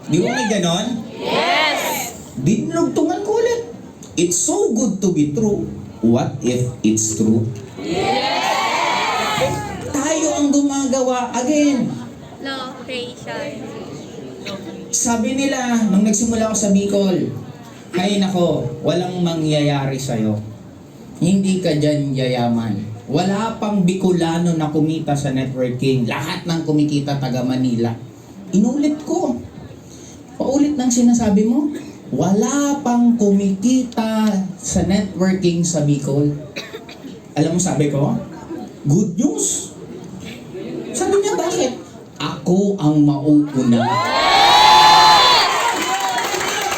Di ba may ganon? Yes! Dinugtungan ko ulit. It's so good to be true. What if it's true? Yes! Tayo ang gumagawa again. Location. Sabi nila, nung nagsimula ako sa Bicol, ay nako, walang mangyayari sa'yo. Hindi ka dyan yayaman. Wala pang Bicolano na kumita sa networking. Lahat ng kumikita taga Manila. Inulit ko. Paulit ng sinasabi mo, wala pang kumikita sa networking sa Bicol. Alam mo sabi ko? Good news. Sabi niya, bakit? Ako ang mauuna.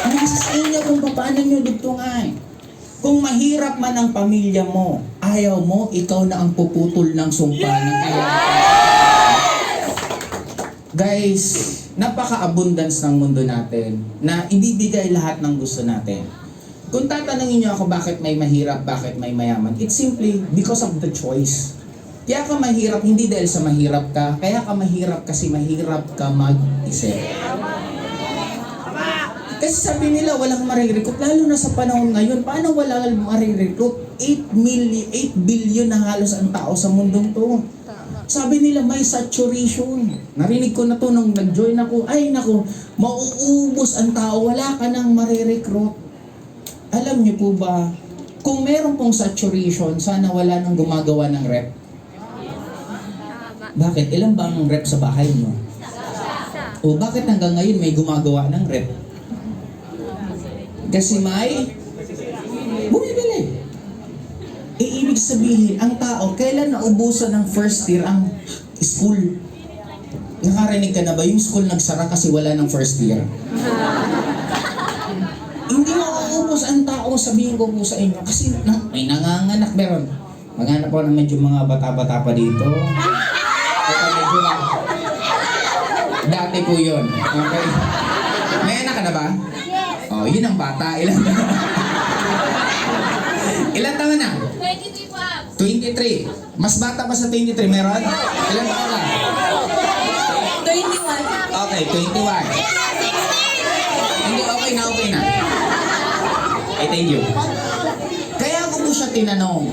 Nasa sa inyo kung paano nyo dugtungan. Kung mahirap man ang pamilya mo, ayaw mo, ikaw na ang puputol ng sumpa ng ayaw. Guys, napaka-abundance ng mundo natin na ibibigay lahat ng gusto natin. Kung tatanungin niyo ako bakit may mahirap, bakit may mayaman, it's simply because of the choice. Kaya ka mahirap, hindi dahil sa mahirap ka, kaya ka mahirap kasi mahirap ka mag-isip. Kasi sabi nila walang marirecruit, lalo na sa panahon ngayon, paano walang marirecruit? 8 billion na halos ang tao sa mundong to. Sabi nila may saturation. Narinig ko na to nung nag-join ako, ay naku, mauubos ang tao, wala ka nang marirecruit. Alam niyo po ba, kung meron pong saturation, sana wala nang gumagawa ng rep. Bakit? Ilan ba ang rep sa bahay mo? O bakit hanggang ngayon may gumagawa ng rep? Kasi may bumibili. Ibig sabihin, ang tao, kailan naubusan ng first year ang school? Nakarinig ka na ba? Yung school nagsara kasi wala ng first year. Hindi mauubos ang tao, sabihin ko po sa inyo. Kasi may nanganganak meron. Maghanap ako ng medyo mga bata-bata pa dito. Medyo dati po yun. Okay. May anak ka na ba? Oh, yun ang bata. Ilan taon na? 23. Mas bata pa sa 23, meron? Ilan taon na? 21. Okay, 21. Hindi, okay na. Okay, thank you. Kaya ako po siya tinanong.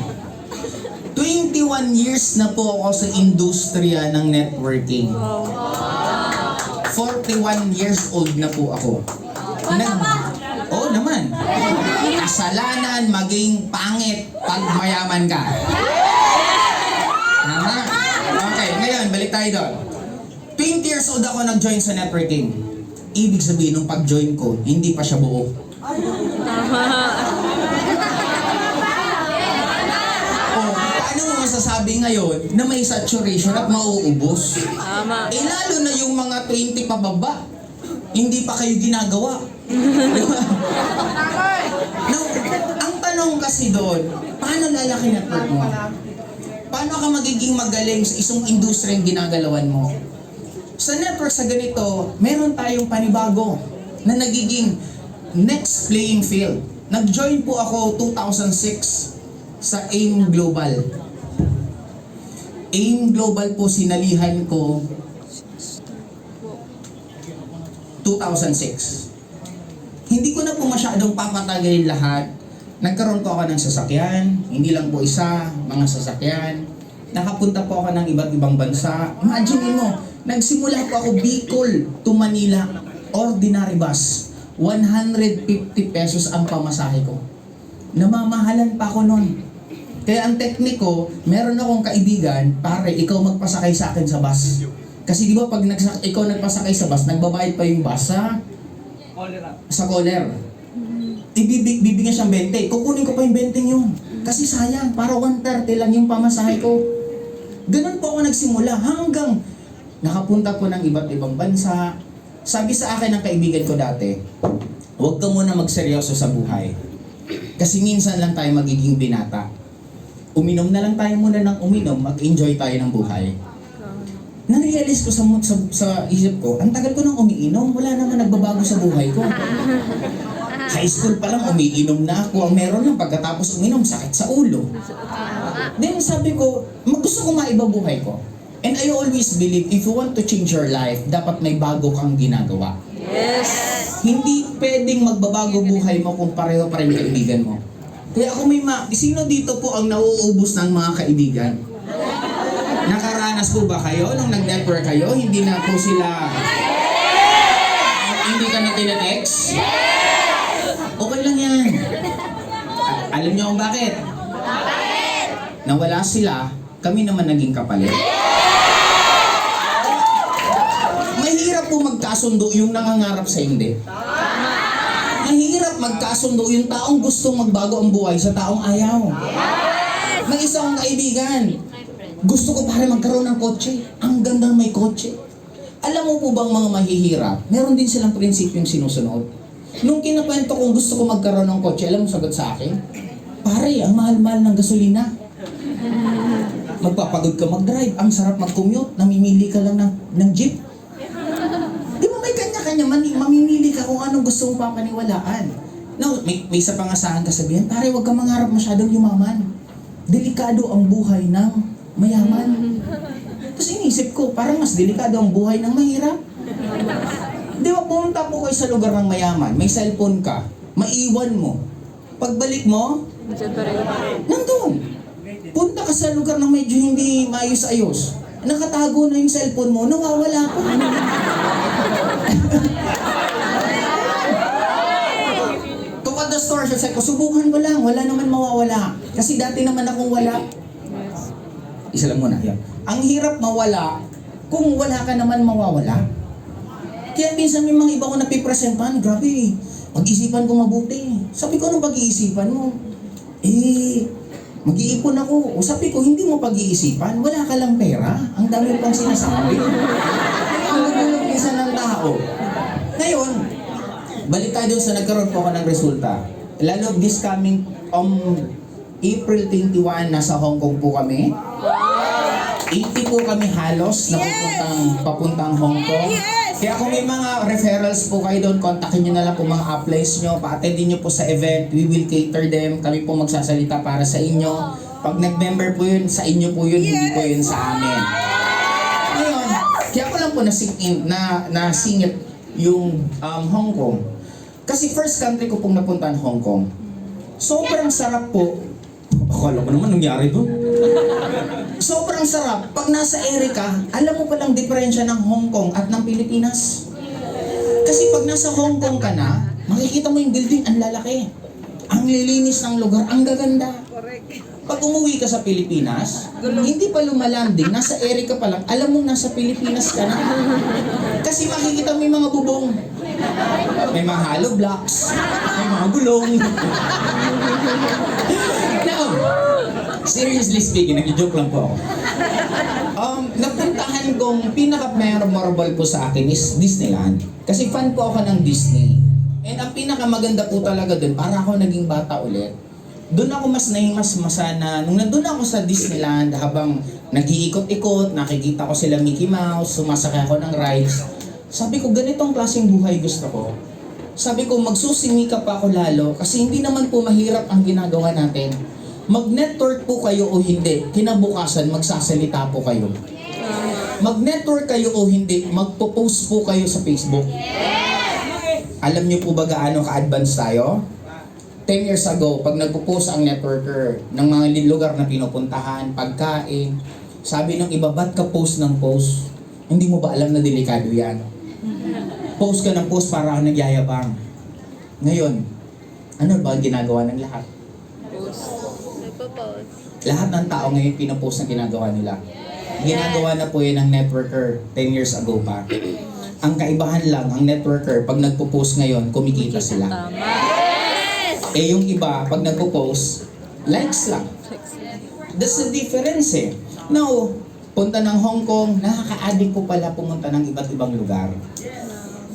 21 years na po ako sa industriya ng networking. 41 years old na po ako. Oo naman. Kasalanan maging pangit pag mayaman ka. Tama? Okay, ngayon, balik tayo doon. 20 years old ako nag-join sa networking. Ibig sabihin, nung pag-join ko, hindi pa siya buo. Paano mo masasabi ngayon na may saturation at mauubos? Lalo na yung mga 20 pababa. Hindi pa kayo ginagawa. No, ang tanong kasi doon, paano lalaki network mo? Paano ka magiging magaling sa isang industriyang ginagalawan mo? Sa network sa ganito, meron tayong panibago na nagiging next playing field. Nag-join po ako 2006 sa AIM Global. AIM Global po sinalihan ko 2006. Hindi ko na po masyadong papatagalin lahat. Nagkaroon po ako ng sasakyan, hindi lang po isa, mga sasakyan. Nakapunta po ako ng iba't ibang bansa. Imagine mo, nagsimula po ako Bicol to Manila, ordinary bus. 150 pesos ang pamasahe ko. Namamahalan pa ako nun. Kaya ang tekniko, meron akong kaibigan, pare, ikaw magpasakay sa akin sa bus. Kasi di ba pag ikaw nagpasakay sa bus, nagbabayad pa yung bus sa caller. Bibigyan siyang 20. Kukunin ko pa yung 20 yun. Kasi sayang, para 130 lang yung pamasahe ko. Ganun po ako nagsimula hanggang nakapunta po ng iba't ibang bansa. Sabi sa akin ng kaibigan ko dati, huwag ka muna magseryoso sa buhay. Kasi minsan lang tayo magiging binata. Uminom na lang tayo muna ng uminom, mag-enjoy tayo ng buhay. Na-realize ko sa isip ko, ang tagal ko nang umiinom, wala naman nagbabago sa buhay ko. High school pa lang, umiinom na ako. Ang meron lang, pagkatapos uminom, sakit sa ulo. Then sabi ko, gusto ko maiba buhay ko. And I always believe, if you want to change your life, dapat may bago kang ginagawa. Yes. Hindi pwedeng magbabago buhay mo kung pareho pa rin kaibigan mo. Kaya kung sino dito po ang nauubos ng mga kaibigan? Nakaranas po ba kayo nung nag-network kayo? Hindi na po sila... Hindi ka na tinetext? Okay lang yan. Alam niyo kung bakit? Nawala sila, kami naman naging kapalit. Mahirap po magkasundo yung nangangarap sa hindi. Mahirap magkasundo yung taong gustong magbago ang buhay sa taong ayaw. May isang kaibigan, gusto ko pare magkaroon ng kotse. Ang gandang may kotse. Alam mo po bang mga mahihirap, meron din silang prinsipyong sinusunod. Nung kinakwento kong gusto ko magkaroon ng kotse, alam mo sagot sa akin? Pare, ang mahal-mahal ng gasolina. Magpapagod ka mag-drive, ang sarap mag-commute, namimili ka lang ng jeep. Di ba may kanya-kanya, mamimili ka kung anong gusto mong papaniwalaan. No, may isa pang asahan kasabihan, pare, huwag ka mangarap masyadong yumaman. Delikado ang buhay ng mayaman. Tapos inisip ko, parang mas delikado ang buhay ng mahirap. Di ba, pumunta po kayo sa lugar ng mayaman, may cellphone ka, maiwan mo. Pagbalik mo, nandun. Punta ka sa lugar na medyo hindi maayos-ayos. Nakatago na yung cellphone mo, nawawala ko. Tukad the store, siya ko, subukan mo lang, wala naman mawawala. Kasi dati naman akong wala. Isa lang muna, yan. Ang hirap mawala, kung wala ka naman mawawala. Kaya minsan may mga iba ko napipresentahan, grabe, mag-isipan ko mabuti. Sabi ko, anong pag-iisipan mo? Mag-iipon ako. O sabi ko, hindi mo pag-iisipan, wala ka lang pera. Ang dami pang sinasabi. Ang magulog isa ng tao. Ngayon, balik tayo doon sa nagkaroon po ako ng resulta. Lalo this coming April 21, nasa Hong Kong po kami. 80 po kami halos na papuntang Hong Kong. Kaya kung may mga referrals po kayo doon, kontakin nyo na lang po mga uplines nyo, pa-attendin nyo po sa event, we will cater them, kami po magsasalita para sa inyo. Pag nag-member po yun, sa inyo po yun, hindi po yun sa amin. Ngayon, kaya ko lang po nasingit yung Hong Kong. Kasi first country ko pong napuntahan Hong Kong. Sobrang sarap po. Akala ko naman nangyari doon. Sobrang sarap. Pag nasa ere ka, alam mo palang diferensya ng Hong Kong at ng Pilipinas. Kasi pag nasa Hong Kong ka na, makikita mo yung building, ang lalaki. Ang lilinis ng lugar, ang gaganda. Pag umuwi ka sa Pilipinas, hindi pa lumalanding, nasa ere ka pa lang, alam mo nasa Pilipinas ka na. Kasi makikita mo yung mga bubong. May mga hollow blocks, may mga gulong. Now, seriously speaking, nag-joke lang po ako. Napuntahan kong pinaka-memorable po sa akin is Disneyland. Kasi fan po ako ng Disney. And ang pinaka-maganda po talaga dun, para ako naging bata ulit. Doon ako mas nahimasmasa na, nung nandun ako sa Disneyland, habang nag-iikot-ikot, nakikita ko sila Mickey Mouse, sumasakay ako ng rides. Sabi ko, ganitong klaseng buhay gusto ko. Sabi ko, magsusimika pa ako lalo, kasi hindi naman po mahirap ang ginagawa natin. Mag-network po kayo o hindi, kinabukasan magsasalita po kayo. Mag-network kayo o hindi, magpo-post po kayo sa Facebook. Alam niyo po ba gaano ka-advance tayo? 10 years ago, pag nagpo-post ang networker ng mga lugar na pinupuntahan, pagkain, sabi ng iba, ba't ka post ng post? Hindi mo ba alam na delikado yan? Post ka ng post para nagyayabang. Ngayon, ano ba ang ginagawa ng lahat? Nagpo-post. Lahat ng tao ngayon pinapost na ginagawa nila. Ginagawa na po yan ng networker 10 years ago pa. Ang kaibahan lang, ang networker, pag nagpo-post ngayon, kumikita sila. Eh yung iba, pag nagpo-post, likes lang. That's the difference eh. Now, punta ng Hong Kong, nakaka-addict po pala pumunta ng iba't ibang lugar.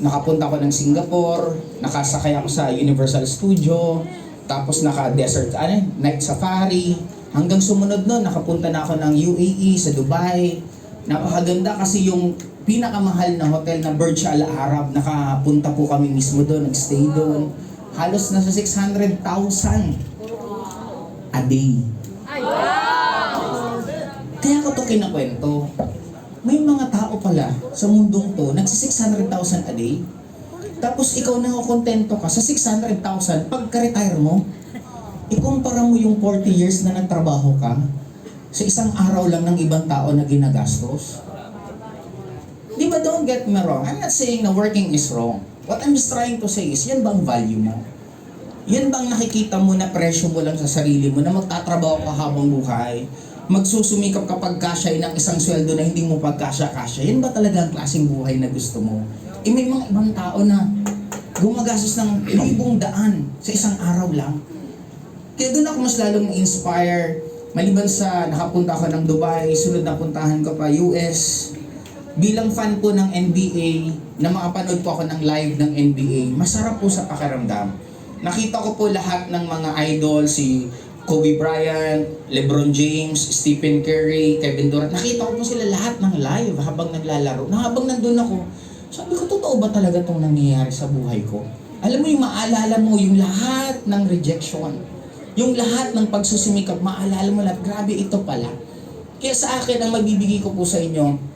Nakapunta ako ng Singapore, nakasakay ako sa Universal Studio, tapos naka-desert, night safari. Hanggang sumunod nun, nakapunta na ako ng UAE, sa Dubai. Napakaganda kasi yung pinakamahal na hotel na Burj Al Arab, nakapunta po kami mismo doon, nagstay doon. Halos nasa 600,000 a day. Kaya ko to kinakwento. May mga tao pala sa mundong to, nagsi 600,000 a day. Tapos ikaw nakokontento ka sa 600,000 pagka-retire mo. Ikumpara mo yung 40 years na nagtrabaho ka sa isang araw lang ng ibang tao na ginagastos. Di ba, don't get me wrong. I'm not saying na working is wrong. What I'm just trying to say is, yan bang value mo? Yan bang nakikita mo na presyo mo lang sa sarili mo na magtatrabaho ka habang buhay? Magsusumikap kapag kasya ng isang sweldo na hindi mo pagkasya-kasya? Yan ba talaga ang klaseng buhay na gusto mo? May mga ibang tao na gumagastos ng libong daan sa isang araw lang. Kaya doon ako mas lalong na-inspire. Maliban sa nakapunta ako ng Dubai, sunod na puntahan ko pa US. Bilang fan po ng NBA, na makapanood po ako ng live ng NBA, masarap po sa pakiramdam. Nakita ko po lahat ng mga idol, si Kobe Bryant, LeBron James, Stephen Curry, Kevin Durant. Nakita ko po sila lahat ng live habang naglalaro. Na habang nandun ako, sabi ko, totoo ba talaga itong nangyayari sa buhay ko? Alam mo yung maalala mo, yung lahat ng rejection, yung lahat ng pagsusumikap, maalala mo lahat, grabe ito pala. Kaya sa akin, ang mabibigay ko po sa inyo,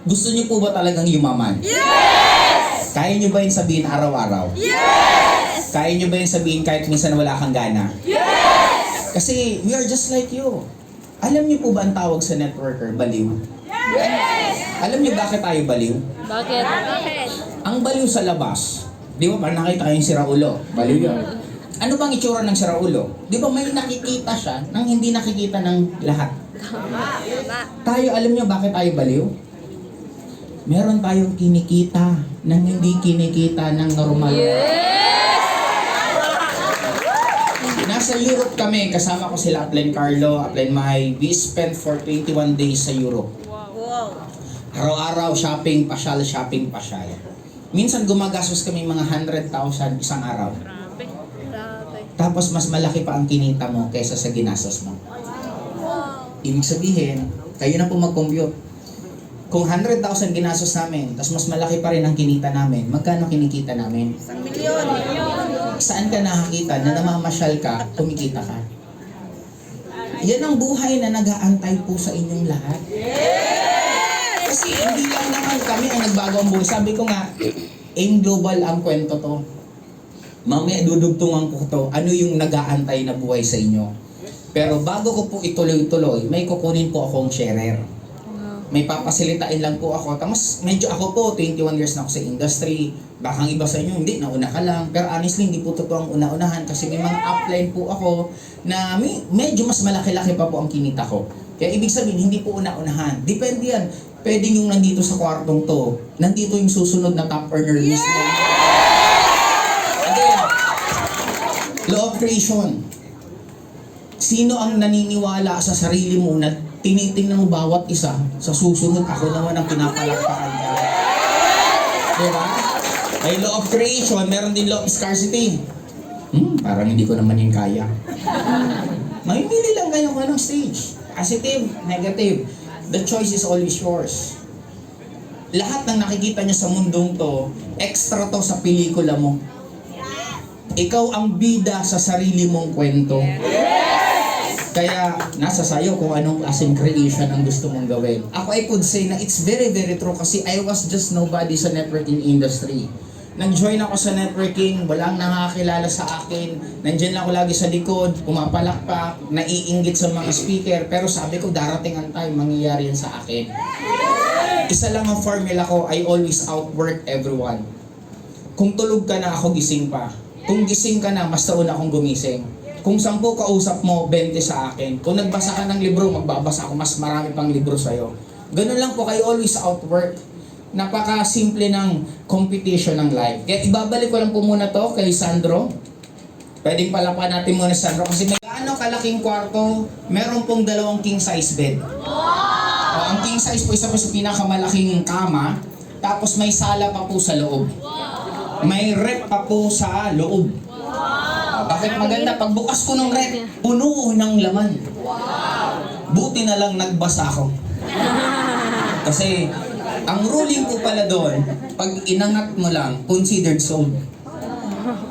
gusto niyo po ba talagang yumaman? Yes! Kaya niyo ba yung sabihin araw-araw? Yes! Kaya niyo ba yung sabihin kahit minsan wala kang gana? Yes! Kasi we are just like you. Alam niyo po ba ang tawag sa networker? Baliw. Yes! Alam niyo bakit tayo baliw? Bakit? Bakit? Ang baliw sa labas, di ba parang nakita kayong si Raulo? Baliw yun. Ano bang itsura ng si Raulo? Di ba may nakikita siya nang hindi nakikita ng lahat? Tama. Tayo, alam niyo bakit tayo baliw? Meron tayong kinikita nang hindi kinikita ng normal. Nasa Europe kami, kasama ko sila Aplen Carlo, Aplen Mai. We spent for 21 days sa Europe. Wow. Araw-araw, shopping, pasyal. Minsan gumagastos kami mga 100,000 isang araw. Grabe. Tapos mas malaki pa ang kinita mo kaysa sa ginastos mo. Wow. Ibig sabihin, kayo na po mag-compute. Kung 100,000 ginastos namin, tapos mas malaki pa rin ang kinita namin, magkano kinikita namin? 1 milyon. Saan ka nakakita na namamasyal ka, kumikita ka? Yan ang buhay na nag-aantay po sa inyong lahat. Kasi hindi lang naman kami ang nagbago ang buhay. Sabi ko nga, AIM Global ang kwento to. Mamaya dudugtungan ko to, ano yung nag-aantay na buhay sa inyo. Pero bago ko po ituloy-tuloy, may kukunin po akong sharer. May papasilitain lang po ako. Tapos medyo ako po, 21 years na ako sa industry. Baka ang iba sa inyo, hindi, nauna ka lang. Pero honestly, hindi po totoo ang una-unahan kasi may mga upline po ako na medyo mas malaki-laki pa po ang kinita ko. Kaya ibig sabihin, hindi po una-unahan. Depende yan. Pwedeng yung nandito sa kwartong to, nandito yung susunod na top earner mismo. Again, law of creation. Sino ang naniniwala sa sarili mo na tinitingnan mo bawat isa, sa susunod ako naman ang pinapalakpakan ka? Diba? May law of creation, meron din law of scarcity. Parang hindi ko naman yung kaya. Mamimili lang kayo kung anong stage. Positive, negative. The choice is always yours. Lahat ng nakikita niyo sa mundong to, extra to sa pelikula mo. Ikaw ang bida sa sarili mong kwento. Kaya nasa sayo kung anong klaseng creation ang gusto mong gawin. Ako I could say na it's very very true kasi I was just nobody sa networking industry. Nag-join ako sa networking, walang nakakilala sa akin. Nandiyan lang ako lagi sa likod, pumapalakpak, naiinggit sa mga speaker. Pero sabi ko darating ang time, mangyayari yan sa akin. Isa lang ang formula ko, I always outwork everyone. Kung tulog ka na, ako gising pa. Kung gising ka na, mas taon akong gumising. Kung 10 kausap mo, 20 sa akin. Kung nagbasa ka ng libro, magbabasa ako, mas marami pang libro sa'yo. Ganun lang po, kayo always outwork. Napaka-simple ng competition ng life. Kaya ibabalik ko lang po muna to kay Sandro. Pwedeng palapan natin muna si Sandro kasi may gaano kalaking kwarto, meron pong 2 king size bed. O, ang king size po, isa po sa pinakamalaking kama, tapos may sala pa po sa loob. May rep pa po sa loob. Bakit maganda? Pagbukas ko ng rep, puno ng laman. Buti na lang nagbasa ako. Kasi ang ruling po pala doon, pag inangat mo lang, considered sold.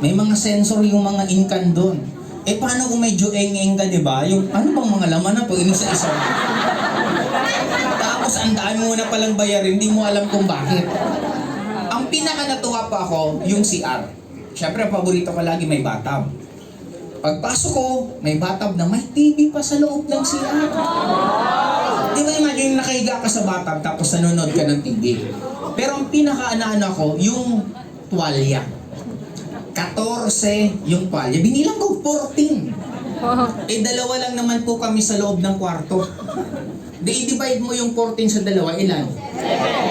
May mga sensor yung mga inkan doon. Eh paano kung medyo eng-eng ka, di ba? Yung ano bang mga laman na to, isa-isa. Tapos ang dami mo na palang bayarin, hindi mo alam kung bakit. Ang Ang pinaka natuwa pa ako, yung CR. Siyempre, ang paborito ko lagi may bathtub. Pagpasok ko, may bathtub na may TV pa sa loob ng CR. Di ba imagine yung nakahiga ka sa bathtub tapos nanonood ka ng TV? Pero ang pinaka-ana-ana ko, yung tuwalya. 14 yung tuwalya. Binilang ko 14. Eh, dalawa lang naman po kami sa loob ng kwarto. I-divide mo yung 14 sa dalawa, ilan?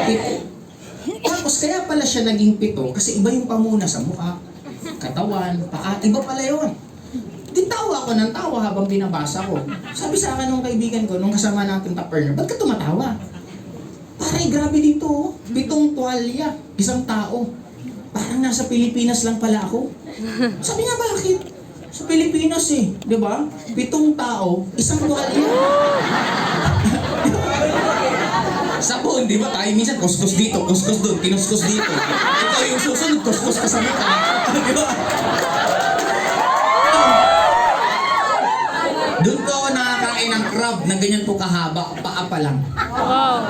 7. Tapos kaya pala siya naging 7 kasi iba yung pamuna sa mukha, katawan, paa, iba pala yun. Di tawa ako ng tawa habang binabasa ko. Sabi sa akin ng kaibigan ko, nung kasama natin partner, ba't ka tumatawa? Paray, grabe dito, oh. 7 tuwalya, isang tao. Parang nasa Pilipinas lang pala ako. Sabi niya, bakit? Sa Pilipinas eh, di ba? 7 tao, isang tuwalya. Sabon, di ba? Tayo minsan, kuskus dito, kuskus doon, kinuskus dito. Ikaw yung susunod, kuskus ka sa mukha. Di ba? Doon po ako nakakain ng crab na ganyan po kahaba, paa pa lang. Wow.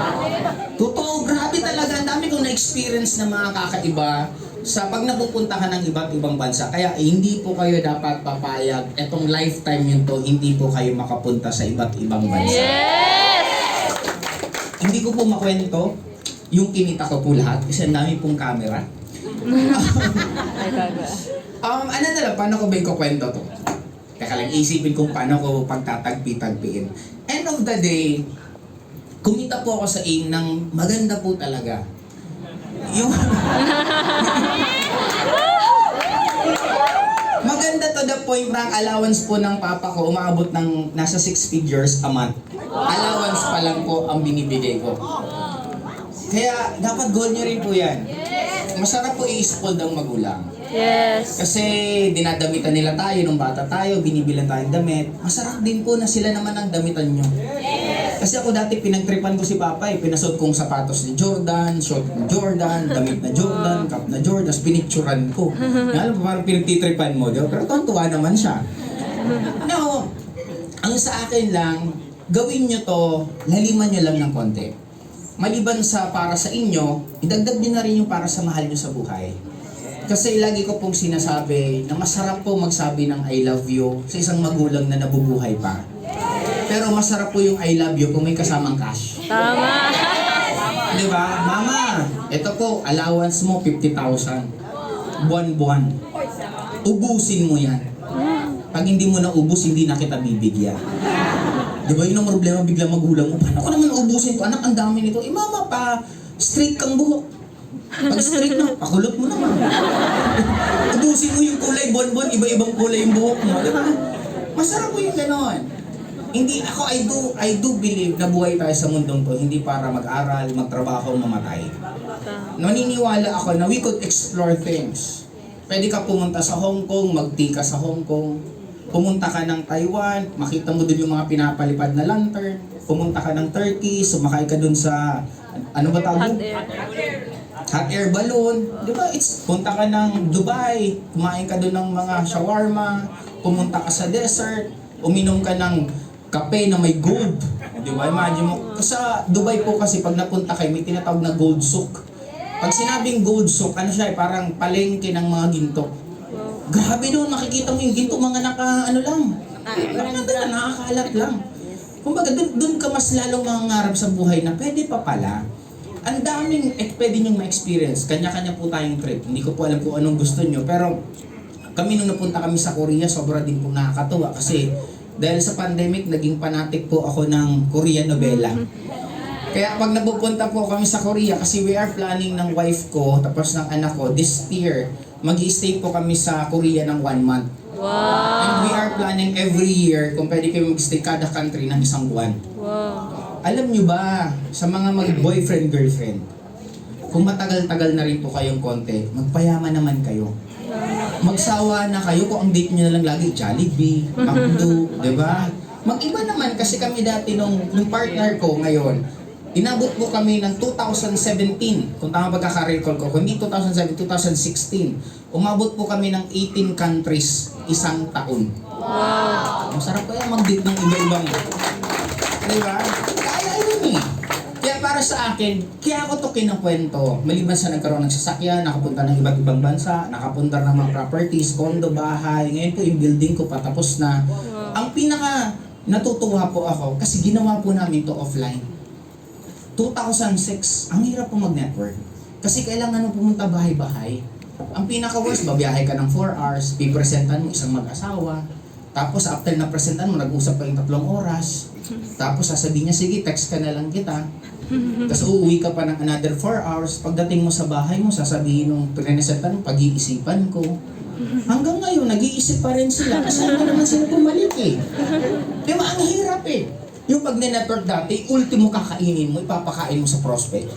Totoo, grabe talaga. Ang dami kong na-experience na mga kakaiba sa pag napupunta ka ng iba't ibang bansa. Kaya hindi po kayo dapat papayag. Etong lifetime yun to, hindi po kayo makapunta sa iba't ibang bansa. Yes! Hindi ko po makwento yung kinita ko po lahat kasi ang dami pong camera. Ay, gaga. Ano na lang, paano ko ba yung kukwento to? Teka lang, isipin kung paano ko pagtatagpi-tagpiin. End of the day, kumita po ako sa aim ng maganda po talaga. Yung... maganda to the point na ang allowance po ng papa ko umaabot ng nasa 6 figures a month. Allowance pa lang po ang binibigay ko. Kaya dapat goal nyo rin po yan. Masarap po i-spoiled ang magulang. Yes. Kasi dinadamitan nila tayo nung bata tayo, binibilan tayong damit. Masarap din po na sila naman ang damitan nyo. Kasi ako dati pinagtripan ko si Papa eh. Pinasuot kong sapatos ni Jordan, short ni Jordan, damit na Jordan, cap na Jordan, tapos pinicturan ko. Alam mo, parang pinagtitripan mo, di ba? Pero tuwan naman siya. No, ang sa akin lang, gawin nyo to, laliman nyo lang ng konti. Maliban sa para sa inyo, idagdag nyo na rin yung para sa mahal nyo sa buhay. Kasi lagi ko pong sinasabi na masarap po magsabi ng I love you sa isang magulang na nabubuhay pa. Pero masarap po yung I love you kung may kasamang cash. Tama. Di ba? Mama, ito po, allowance mo 50,000. Buwan-buwan. Ubusin mo yan. Pag hindi mo na ubus, hindi na kita bibigyan. Di ba yun ang problema bigla magulang mo? Paano ko naman ubusin to? Anak, ang dami nito. Eh mama pa, straight kang buhok. Pag straight na, pakulot mo naman. Ubusin mo yung kulay, bonbon, iba-ibang kulay yung buhok mo. Diba? Masarap po yung ganon. Hindi ako, I do believe na buhay tayo sa mundong to, hindi para mag-aral, magtrabaho, mamatay. Naniniwala ako na we could explore things. Pwede ka pumunta sa Hong Kong, mag-tea ka sa Hong Kong. Pumunta ka ng Taiwan, makita mo dun yung mga pinapalipad na lantern. Pumunta ka ng Turkey, sumakay ka dun sa, ano ba tawag? Hot air. Hot air balloon, di ba? Punta ka ng Dubai, kumain ka doon ng mga shawarma, pumunta ka sa desert, uminom ka ng kape na may gold. Di ba? Imagine mo, sa Dubai po kasi pag napunta kayo, may tinatawag na gold souk. Pag sinabing gold souk, ano siya, parang palengke ng mga ginto. Grabe doon, nakikita mo yung ginto, mga nakakalat lang. Kumbaga, doon ka mas lalong mangangarap sa buhay na pwede pa pala. Ang daming pwede niyong ma-experience. Kanya-kanya po tayong trip. Hindi ko po alam kung anong gusto niyo. Pero kami nung napunta kami sa Korea, sobra din po nakakatuwa. Kasi dahil sa pandemic, naging fanatic po ako ng Korean novela. Kaya pag napupunta po kami sa Korea, kasi we are planning ng wife ko, tapos ng anak ko, this year, mag-i-stay po kami sa Korea ng 1 month. Wow. And we are planning every year kung pwede kayo mag-stay kada country ng 1 buwan. Wow. Alam nyo ba, sa mga mag-boyfriend, girlfriend, kung matagal-tagal na rin po kayong konti, magpayaman naman kayo. Magsawa na kayo kung ang date nyo na lang lagi, Jollibee, McDo, di ba? Mag-iba naman kasi kami dati nung partner ko ngayon, inabot po kami ng 2017, kung tama pagkaka-recall ko, kung hindi 2007, 2016, umabot po kami ng 18 countries, 1 taon. Wow. Masarap kaya mag-date ng iba-ibang, di ba? Kaya yun eh. Kaya para sa akin, kaya ako to kinakwento. Maliban sa nagkaroon ng sasakyan, nakapunta ng iba't ibang bansa, nakapunta ng mga properties, condo, bahay. Ngayon po yung building ko patapos na. Ang pinaka natutuwa po ako kasi ginawa po namin to offline. 2006, ang hirap po mag-network. Kasi kailangan mo pumunta bahay-bahay. Ang pinaka-worst, babiyahe ka ng 4 hours, pipresentan mo isang mag-asawa. Tapos after na presentan mo, nag-usap pa yung 3 oras. Tapos sasabihin niya, sige, text ka na lang kita. Tapos uuwi ka pa ng another 4 hours. Pagdating mo sa bahay mo, sasabihin nung presentan mo, pag-iisipan ko. Hanggang ngayon, nag-iisip pa rin sila kasi hindi naman sila bumalik eh. Di ba, ang hirap eh. Yung pag network dati, ultimo kakainin mo, ipapakain mo sa prospect.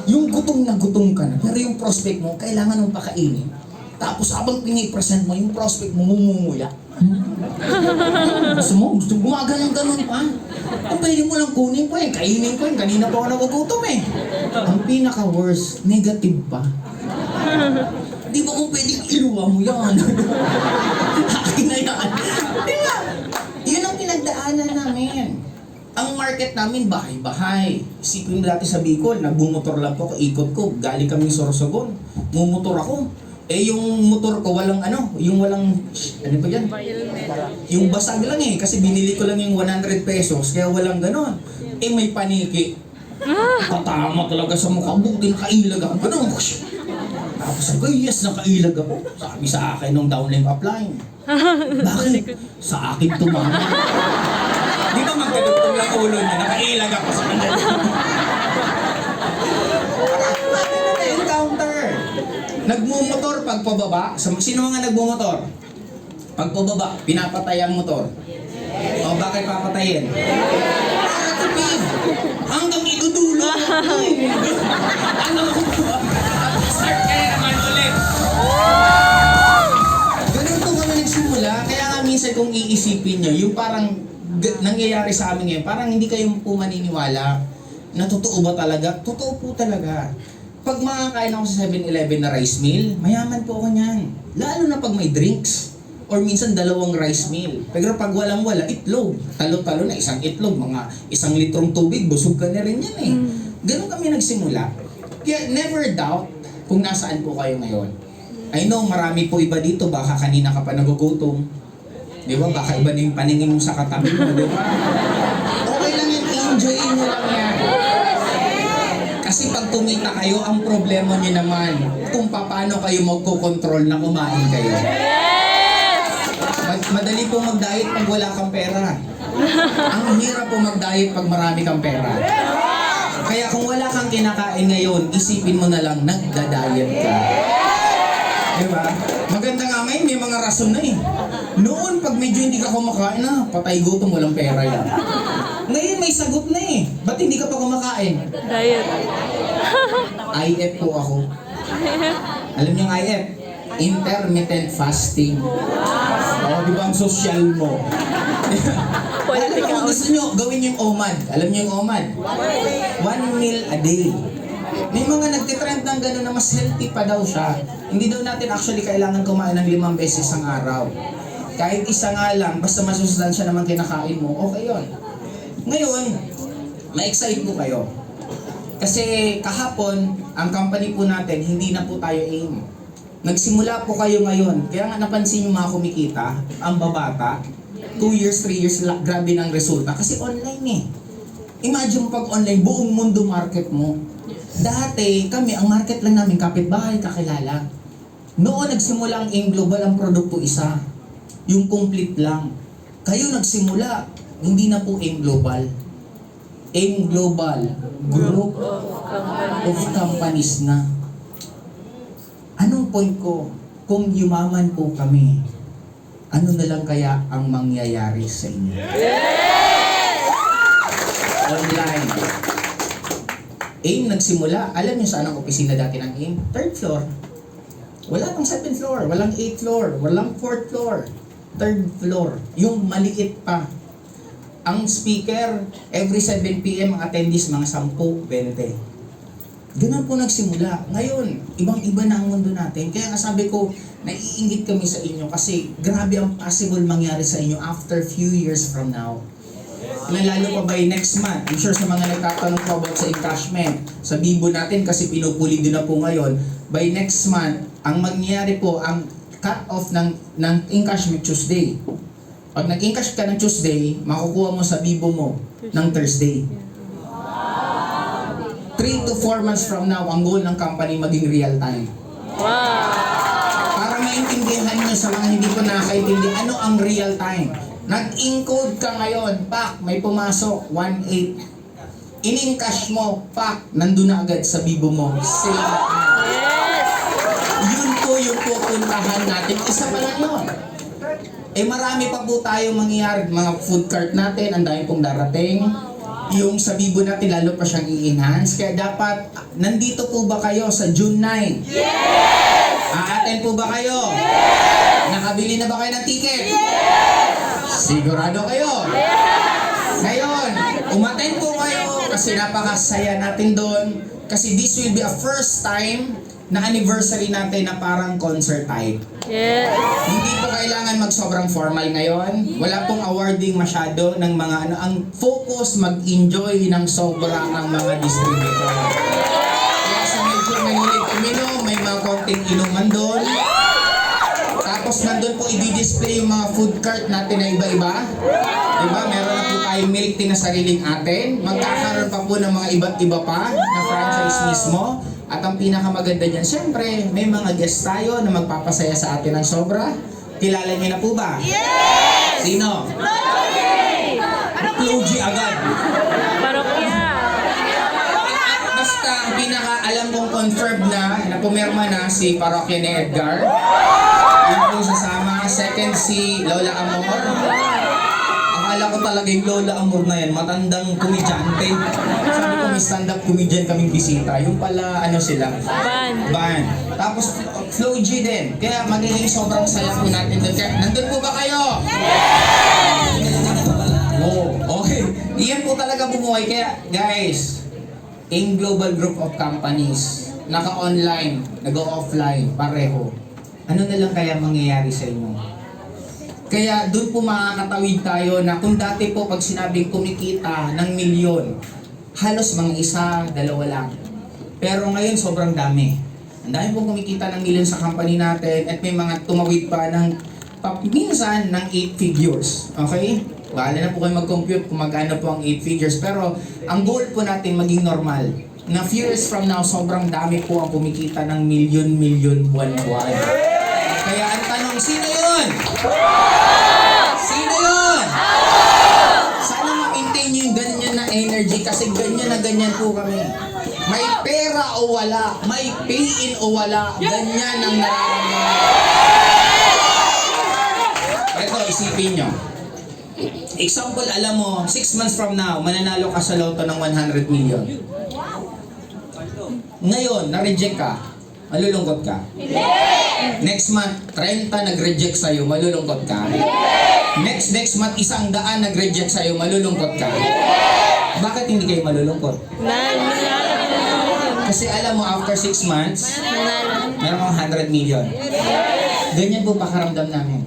Yung gutom na gutom ka na, pero yung prospect mo, kailangan mong pakainin. Tapos habang pinipresent mo, yung prospect mo mumumuya. Gusto mo gumaganon-ganon pa. Kung pwede mo lang kunin ko eh, kainin ko eh, kanina pa ako nagugutom eh. Ang pinaka-worst, negative pa. Di ba kung pwedeng iluwa mo yan? Akin na yan. Di ba? Yun ang pinagdaanan namin. Ang market namin, bahay-bahay. Isipin mo dati sa Bicol, nagbumotor lang po ako, ikot ko, galing kami Sorsogon. Mumotor ako. Eh yung motor ko walang yung walang, ano ba yan? Yung basag lang eh, kasi binili ko lang yung 100 pesos, kaya walang ganon. Eh may paniki. Katama talaga sa mukha, buti nakailag ako. Tapos sabi ko, yes, nakailag ako. Sabi sa akin nung downlink upline. Bakit? Sa akin tumama. Di ba magkadugtong lang ulo niya, nakailag ako sa kanya. Encounter. Nagmumotor pagpababa. Sino mga nagmumotor? Pagpababa, pinapatay ang motor. O bakit papatayin? Para tipid. Hanggang idudulo. Ano? Start ka naman ulit. Ganun po kami nagsimula. Kaya nga minsan kung iisipin nyo, yung parang nangyayari sa amin ngayon, parang hindi kayo po maniniwala na totoo ba talaga? Totoo po talaga. Pag makakain ako sa 7-Eleven na rice meal, mayaman po ako niyan. Lalo na pag may drinks. Or minsan 2 rice meal. Pero pag walang-wala, itlog. Talo-talo na isang itlog, mga 1 litrong tubig, busog ka na rin yan eh. Ganun kami nagsimula. Kaya never doubt kung nasaan po kayo ngayon. I know marami po iba dito, baka kanina ka pa nagugutom. Di ba? Baka iba na yung paningin mo sa katabi mo, di ba? Okay lang yan, enjoyin mo lang yan. Kasi pag tumita kayo, ang problema nyo naman kung paano kayo magkocontrol na kumain kayo. Madali po mag-diet pag wala kang pera. Ang hirap po mag-diet pag marami kang pera. Kaya kung wala kang kinakain ngayon, isipin mo na lang, nagda-diet ka. Diba? Maganda nga ngayon, may mga rason na eh. Noon, pag medyo hindi ka kumakain na, patay gutom, walang pera yan. Ngayon may sagot na eh. Ba't hindi ka pa kumakain? Diet. IF po ako. Alam niyo ang IF? Intermittent fasting. Di ba ang social mo? Alam mo kung gusto nyo, gawin yung OMAD. Alam niyo yung OMAD? 1 meal a day. May mga nagtitrend ng gano'n na mas healthy pa daw siya. Hindi daw natin actually kailangan kumain ng 5 beses ang araw. Kahit isa nga lang, basta masustansya naman kinakain mo, okay yun. Ngayon, ma-excite po kayo. Kasi kahapon, ang company po natin, hindi na po tayo AIM. Nagsimula po kayo ngayon. Kaya nga napansin yung mga kumikita, ang babata, 2 years, 3 years, grabe ng resulta. Kasi online eh. Imagine mo pag online, buong mundo market mo. Dati, kami, ang market lang namin, kapitbahay, kakilala. Noon nagsimula ang AIM Global, ang produkto isa. Yung complete lang. Kayo nagsimula, hindi na po AIM Global. AIM Global, group of companies na. Anong point ko? Kung yumaman po kami, ano na lang kaya ang mangyayari sa inyo? Yes! Online. AIM nagsimula. Alam niyo saan ang opisina dati ng AIM? 3rd floor. Wala pang 7th floor, walang 8th floor, walang 4th floor. 3rd floor. Yung maliit pa. Ang speaker, every 7 p.m. ang attendees, mga 10, 20. Ganun po nagsimula. Ngayon, ibang-iba na ang mundo natin. Kaya sabi ko, naiingit kami sa inyo kasi grabe ang possible mangyari sa inyo after few years from now. lalo pa by next month. I'm sure sa mga nagtatanong po about sa encashment, sa Bibo natin kasi pinupuli din na po ngayon, by next month, ang mangyayari po, ang cut-off ng encashment Tuesday. Pag nag-encash ka ng Tuesday, makukuha mo sa Bibo mo ng Thursday. 3 to 4 months from now, ang goal ng company maging real time. Wow. Para maintindihan nyo sa mga hindi ko nakakaintindi, ano ang real time? Nag-encode ka ngayon, pak, may pumasok, 1.8. In-encash mo, pak, nandun na agad sa Bibo mo. Same. Yes. Yun po yung pupuntahan natin. Isa pa lang yun. Eh marami pa po tayo mangyayari. Mga food cart natin, ang dami pong darating. Yung sa Bibo natin, lalo pa siyang i-enhance. Kaya dapat, nandito po ba kayo sa June 9? Yes. A-attend po ba kayo? Yes. Nakabili na ba kayo ng ticket? Yes. Sigurado kayo? Yes. Ngayon, umattend po kayo kasi napakasaya natin doon. Kasi this will be a first time na anniversary natin na parang concert type. Yes. Hindi po kailangan mag-sobrang formal ngayon. Wala pong awarding masyado ng mga ano. Ang focus, mag-enjoy ng sobra ang mga distributor. Kaya sa medyo mahilig uminom, may mga konting inuman doon. Tapos nandun po i-display yung mga food cart natin na iba-iba. Diba? Meron na po tayong milk tea na sariling atin. Magkakaroon pa po ng mga iba't iba pa na franchise mismo. At ang pinakamaganda dyan, syempre, may mga guest tayo na magpapasaya sa atin ng sobra. Kilala niyo na po ba? Yes! Sino? Chloe agad. Parokya. Basta ang pinaka-alam kong confirmed na pumirma na si Parokya ni Edgar. Yun po sasama. Second si Lola Amor. Akala ko talaga yung Lola Amor na yan, matandang komedyante. Sabi ko may stand-up comedian kaming bisita. Yung pala, ano sila? Band. Tapos, Flo G din. Kaya magiging sobrang saya po natin doon. Kaya, nandun po ba kayo? Oh, okay. Iyan po talaga bumuhay. Kaya, guys, in global group of companies, naka-online, nag-offline, pareho. Ano na lang kaya mangyayari sa inyo? Kaya doon po makakatawid tayo na kung dati po pag sinabing kumikita ng milyon, halos mga isa, dalawa lang. Pero ngayon sobrang dami. Ang dami po kumikita ng milyon sa company natin at may mga tumawid pa ng minsan ng 8 figures. Okay? Bahala na po kayo mag-compute kung magkano po ang 8 figures. Pero ang goal po natin maging normal. Na few years from now, sobrang dami po ang kumikita ng milyon-milyon buwan-buwan. Kaya ang tanong, sino yun? Sino yun? Sana ma-maintain nyo yung ganyan na energy kasi ganyan na ganyan po kami. May pera o wala, may pay-in o wala, ganyan ang nararamdaman. Ito, isipin nyo. Example, alam mo, 6 months from now, mananalo ka sa loto ng 100 million. Ngayon, na-reject ka, malulungkot ka. Next month, 30 nag-reject sa'yo, malulungkot ka. Next month, 100 nag-reject sa'yo, malulungkot ka. Bakit hindi kayo malulungkot? Kasi alam mo, after 6 months, meron kang 100 million. Ganyan po pakaramdam namin.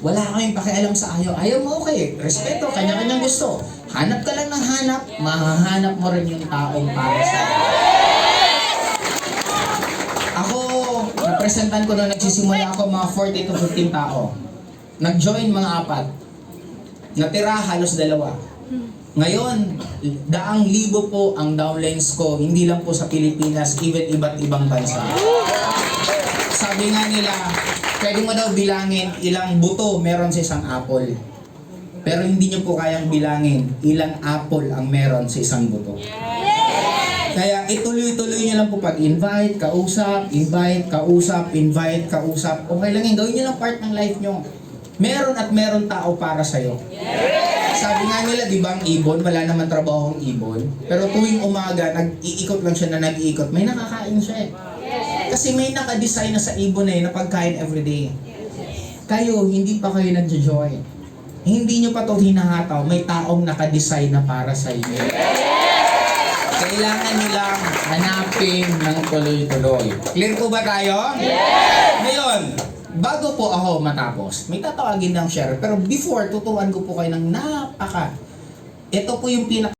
Wala kayong pakialam sa ayaw. Ayaw mo, okay. Respeto, kanya-kanyang gusto. Hanap ka lang ng hanap, mahahanap mo rin yung taong para sa'yo. Ako, napresentan ko nung nagsisimula ako mga 40 to 15 tao. Nag-join mga 4. Natira halos 2. Ngayon, daang libo po ang downlines ko, hindi lang po sa Pilipinas, even iba't ibang bansa. Sabi nga nila, pwede mo daw bilangin ilang buto meron sa isang apple. Pero hindi nyo po kayang bilangin ilang apple ang meron sa isang buto. Kaya ituloy-tuloy nyo lang po pag-invite, kausap, invite, kausap, invite, kausap. Okay lang yun, gawin nyo lang part ng life nyo. Meron at meron tao para sa'yo. Sabi nga nila, di ba ang ibon, wala naman trabaho ang ibon. Pero tuwing umaga, nag-iikot lang siya na nag-iikot, may nakakain siya eh. Kasi may nakadesign na sa ibon na yun na pagkain everyday. Kayo, hindi pa kayo nag-join. Hindi nyo pa ito hinahataw, may taong nakadesign na para sa inyo. Kailangan nyo lang hanapin ng tuloy-tuloy. Clear po ba tayo? Yes! Ngayon, bago po ako matapos, may tatawagin ng share. Pero before, tuturuan ko po kayo ng Ito po yung